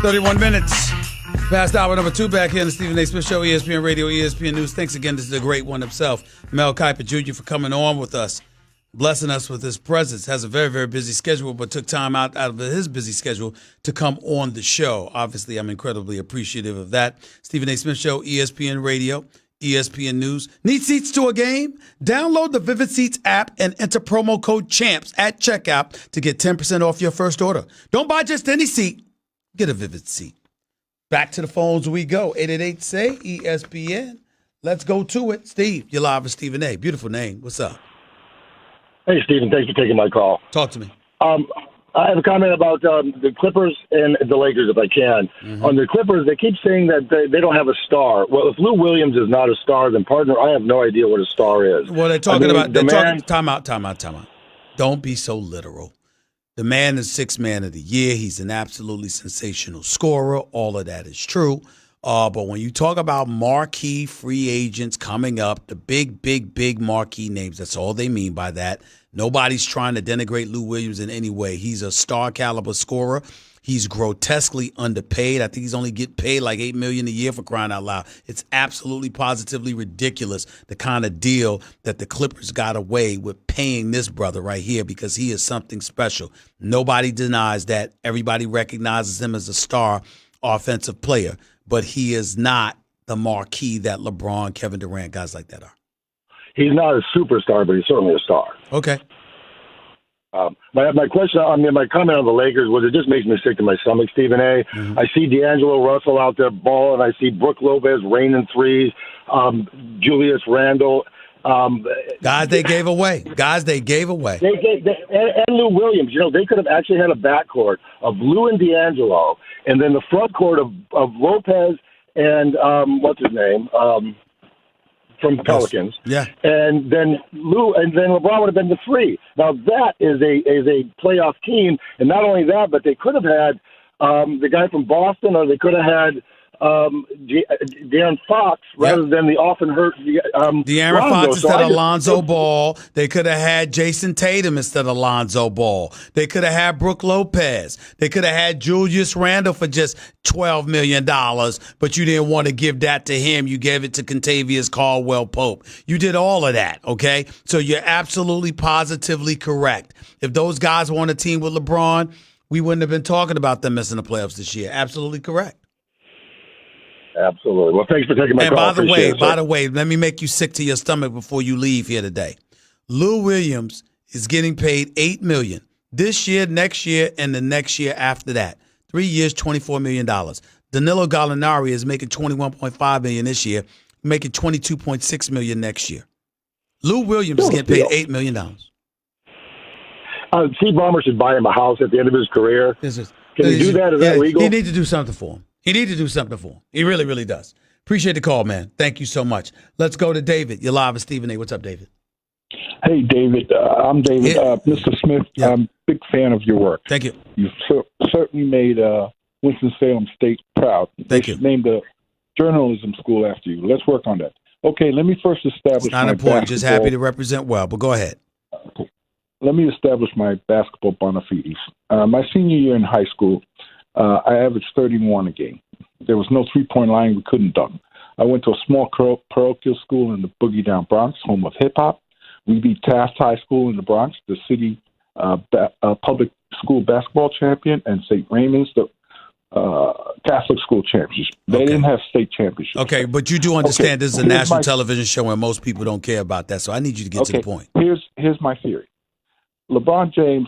31 minutes past hour number 2 back here on the Stephen A. Smith Show, ESPN Radio, ESPN News. Thanks again. This is the great one himself, Mel Kiper Jr., for coming on with us, blessing us with his presence. Has a very, very busy schedule, but took time out of his busy schedule to come on the show. Obviously, I'm incredibly appreciative of that. Stephen A. Smith Show, ESPN Radio, ESPN News. Need seats to a game? Download the Vivid Seats app and enter promo code CHAMPS at checkout to get 10% off your first order. Don't buy just any seat. Get a Vivid seat. Back to the phones we go. 888-SAY-ESPN. Let's go to it. Steve, you're live with Stephen A. Beautiful name. What's up? Hey, Stephen. Thanks for taking my call. Talk to me. I have a comment about the Clippers and the Lakers, if I can. Mm-hmm. On the Clippers, they keep saying that they don't have a star. Well, if Lou Williams is not a star, then, partner, I have no idea what a star is. Well, they're talking about time out. Don't be so literal. The man is sixth man of the year. He's an absolutely sensational scorer. All of that is true. But when you talk about marquee free agents coming up, the big marquee names, that's all they mean by that. Nobody's trying to denigrate Lou Williams in any way. He's a star caliber scorer. He's grotesquely underpaid. I think he's only getting paid like $8 million a year, for crying out loud. It's absolutely positively ridiculous, the kind of deal that the Clippers got away with paying this brother right here, because he is something special. Nobody denies that. Everybody recognizes him as a star offensive player, but he is not the marquee that LeBron, Kevin Durant, guys like that are. He's not a superstar, but he's certainly a star. Okay. My question, my comment on the Lakers was, it just makes me sick to my stomach, Stephen A. Mm-hmm. I see D'Angelo Russell out there balling. I see Brook Lopez raining threes. Julius Randle. Guys they gave away. And Lou Williams. You know, they could have actually had a backcourt of Lou and D'Angelo, and then the front court of Lopez and what's his name? From Pelicans. Yeah. And then LeBron would have been the 3. Now that is a playoff team, and not only that, but they could have had the guy from Boston, or they could have had De'Aaron Fox rather than the often hurt De'Aaron Fox instead of Lonzo Ball. They could have had Jayson Tatum instead of Lonzo Ball. They could have had Brook Lopez. They could have had Julius Randle for just $12 million, but you didn't want to give that to him. You gave it to Kentavious Caldwell-Pope. You did all of that, okay? So you're absolutely positively correct. If those guys were on a team with LeBron, we wouldn't have been talking about them missing the playoffs this year. Absolutely correct. Absolutely. Well, thanks for taking my call. And by the way, let me make you sick to your stomach before you leave here today. Lou Williams is getting paid $8 million this year, next year, and the next year after that. 3 years, $24 million. Danilo Gallinari is making $21.5 million this year, making $22.6 million next year. Lou Williams is getting paid $8 million. Steve Ballmer should buy him a house at the end of his career. Can he do that? Is that legal? He needs to do something for him. He really, really does. Appreciate the call, man. Thank you so much. Let's go to David. You're live with Stephen A. What's up, David? Hey, David. I'm David. Mr. Smith, I'm a big fan of your work. Thank you. You certainly made Winston-Salem State proud. Thank you. Named a journalism school after you. Let's work on that. Okay, let me first establish my basketball. Just happy to represent well, but go ahead. Okay. Let me establish my basketball bona fides. My senior year in high school, I averaged 31 a game. There was no three-point line we couldn't dunk. I went to a small parochial school in the Boogie Down Bronx, home of hip-hop. We beat Taft High School in the Bronx, the city public school basketball champion, and St. Raymond's, the Catholic school champions. They didn't have state championships. Okay, but you do understand this is a national television show and most people don't care about that, so I need you to get to the point. Here's my theory. LeBron James,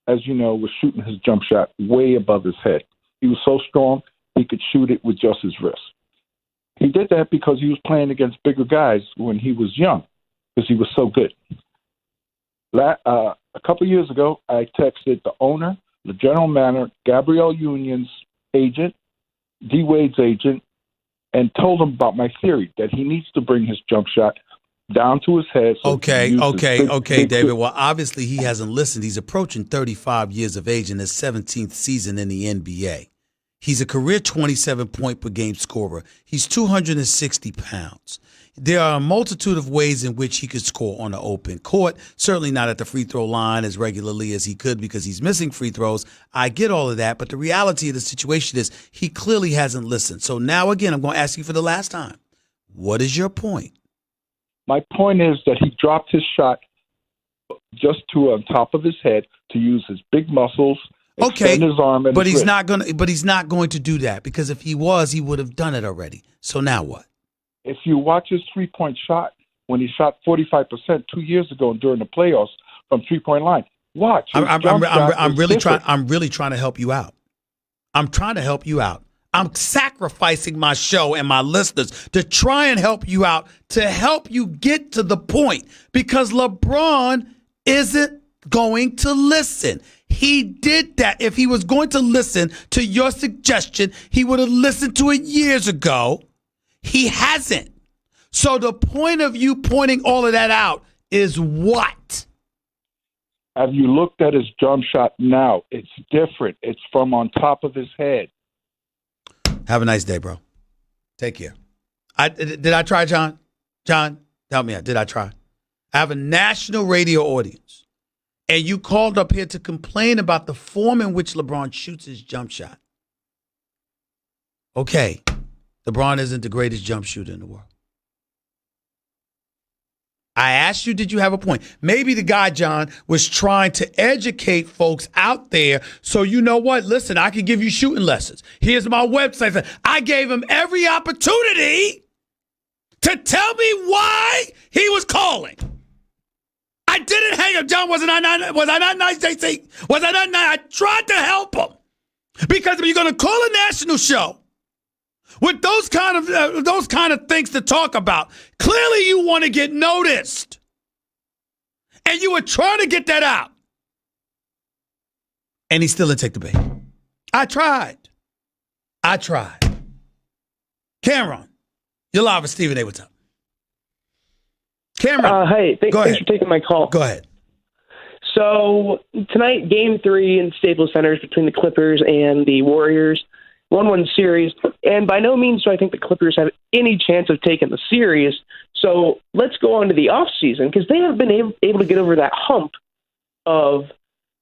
as you know, was shooting his jump shot way above his head. He was so strong, he could shoot it with just his wrist. He did that because he was playing against bigger guys when he was young, because he was so good. A couple of years ago, I texted the owner, the general manager, Gabrielle Union's agent, D-Wade's agent, and told him about my theory that he needs to bring his jump shot down to his head. So Okay, David. Well, obviously he hasn't listened. He's approaching 35 years of age in his 17th season in the NBA. He's a career 27-point per game scorer. He's 260 pounds. There are a multitude of ways in which he could score on the open court, certainly not at the free throw line as regularly as he could because he's missing free throws. I get all of that, but the reality of the situation is he clearly hasn't listened. So now, again, I'm going to ask you for the last time. What is your point? My point is that he dropped his shot just to on top of his head to use his big muscles, extend his arm, and but his he's wrist. not going to. But he's not going to do that because if he was, he would have done it already. So now what? If you watch his three-point shot when he shot 45% 2 years ago during the playoffs from three-point line, watch. I'm really trying to help you out. I'm trying to help you out. I'm sacrificing my show and my listeners to try and help you out, to help you get to the point, because LeBron isn't going to listen. He did that. If he was going to listen to your suggestion, he would have listened to it years ago. He hasn't. So the point of you pointing all of that out is what? Have you looked at his jump shot now? It's different. It's from on top of his head. Have a nice day, bro. Take care. Did I try, John? John, help me out. Did I try? I have a national radio audience, and you called up here to complain about the form in which LeBron shoots his jump shot. Okay, LeBron isn't the greatest jump shooter in the world. I asked you, did you have a point? Maybe the guy, John, was trying to educate folks out there. So you know what? Listen, I can give you shooting lessons. Here's my website. I gave him every opportunity to tell me why he was calling. I didn't hang up, John. Was I not nice, JC? Was I not nice? I tried to help him. Because if you're going to call a national show with those kind of things to talk about, clearly you want to get noticed. And you were trying to get that out. And he still didn't take the bait. I tried. Cameron, you're live with Stephen A. What's up? Cameron. Hey, thanks for taking my call. Go ahead. So tonight, Game 3 in Staples Center is between the Clippers and the Warriors. 1-1 series, and by no means do I think the Clippers have any chance of taking the series. So let's go on to the offseason, because they have been able to get over that hump of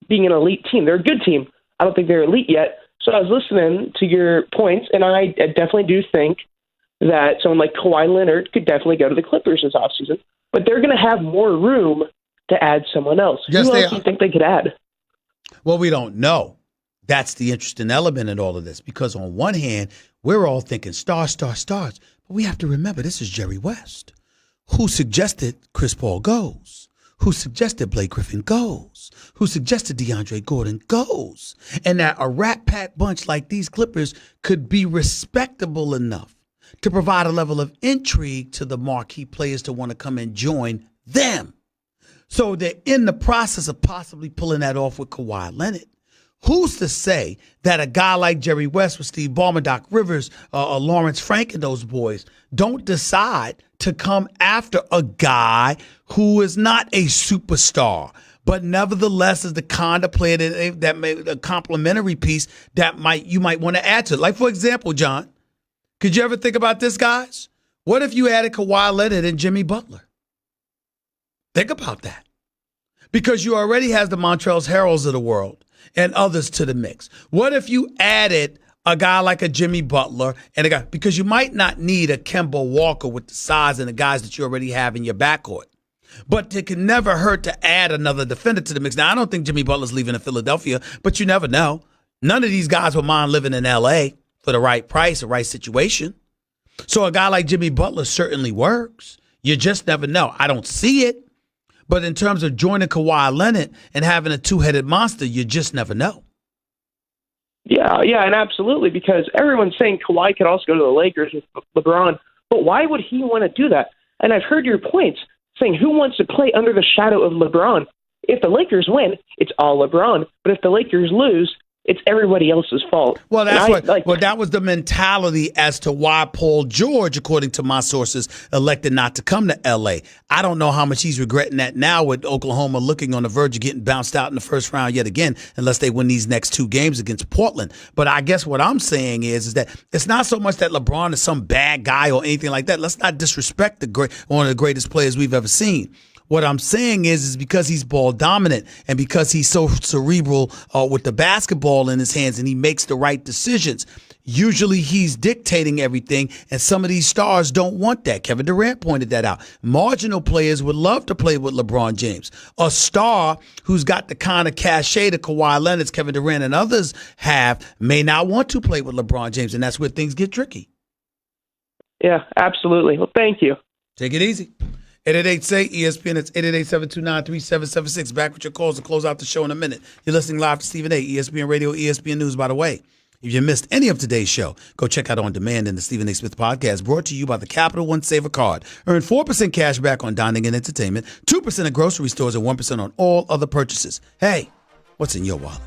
being an elite team. They're a good team. I don't think they're elite yet. So I was listening to your points, and I definitely do think that someone like Kawhi Leonard could definitely go to the Clippers this offseason, but they're going to have more room to add someone else. Yes, who else do you think they could add? Well, we don't know. That's the interesting element in all of this, because on one hand, we're all thinking stars. But we have to remember, this is Jerry West, who suggested Chris Paul goes, who suggested Blake Griffin goes, who suggested DeAndre Gordon goes, and that a rat pack bunch like these Clippers could be respectable enough to provide a level of intrigue to the marquee players to want to come and join them. So they're in the process of possibly pulling that off with Kawhi Leonard. Who's to say that a guy like Jerry West with Steve Ballmer, Doc Rivers, Lawrence Frank and those boys don't decide to come after a guy who is not a superstar, but nevertheless is the kind of player that may a complimentary piece that you might want to add to it. Like, for example, John, could you ever think about this, guys? What if you added Kawhi Leonard and Jimmy Butler? Think about that. Because you already has the Montrezl Harrells of the world and others to the mix. What if you added a guy like a Jimmy Butler and a guy, because you might not need a Kemba Walker with the size and the guys that you already have in your backcourt. But it can never hurt to add another defender to the mix. Now, I don't think Jimmy Butler's leaving in Philadelphia, but you never know. None of these guys would mind living in L.A. for the right price, the right situation. So a guy like Jimmy Butler certainly works. You just never know. I don't see it. But in terms of joining Kawhi Leonard and having a two-headed monster, you just never know. Yeah, and absolutely, because everyone's saying Kawhi could also go to the Lakers with LeBron. But why would he want to do that? And I've heard your points saying who wants to play under the shadow of LeBron? If the Lakers win, it's all LeBron. But if the Lakers lose, it's everybody else's fault. Well, that was the mentality as to why Paul George, according to my sources, elected not to come to L.A. I don't know how much he's regretting that now with Oklahoma looking on the verge of getting bounced out in the first round yet again, unless they win these next 2 games against Portland. But I guess what I'm saying is that it's not so much that LeBron is some bad guy or anything like that. Let's not disrespect one of the greatest players we've ever seen. What I'm saying is because he's ball dominant and because he's so cerebral with the basketball in his hands and he makes the right decisions. Usually he's dictating everything, and some of these stars don't want that. Kevin Durant pointed that out. Marginal players would love to play with LeBron James. A star who's got the kind of cachet that Kawhi Leonard, Kevin Durant, and others have may not want to play with LeBron James, and that's where things get tricky. Yeah, absolutely. Well, thank you. Take it easy. 888-SAY-ESPN. It's 888-729-3776. Back with your calls to close out the show in a minute. You're listening live to Stephen A. ESPN Radio, ESPN News, by the way. If you missed any of today's show, go check out On Demand in the Stephen A. Smith podcast, brought to you by the Capital One Saver Card. Earn 4% cash back on dining and entertainment, 2% at grocery stores, and 1% on all other purchases. Hey, what's in your wallet?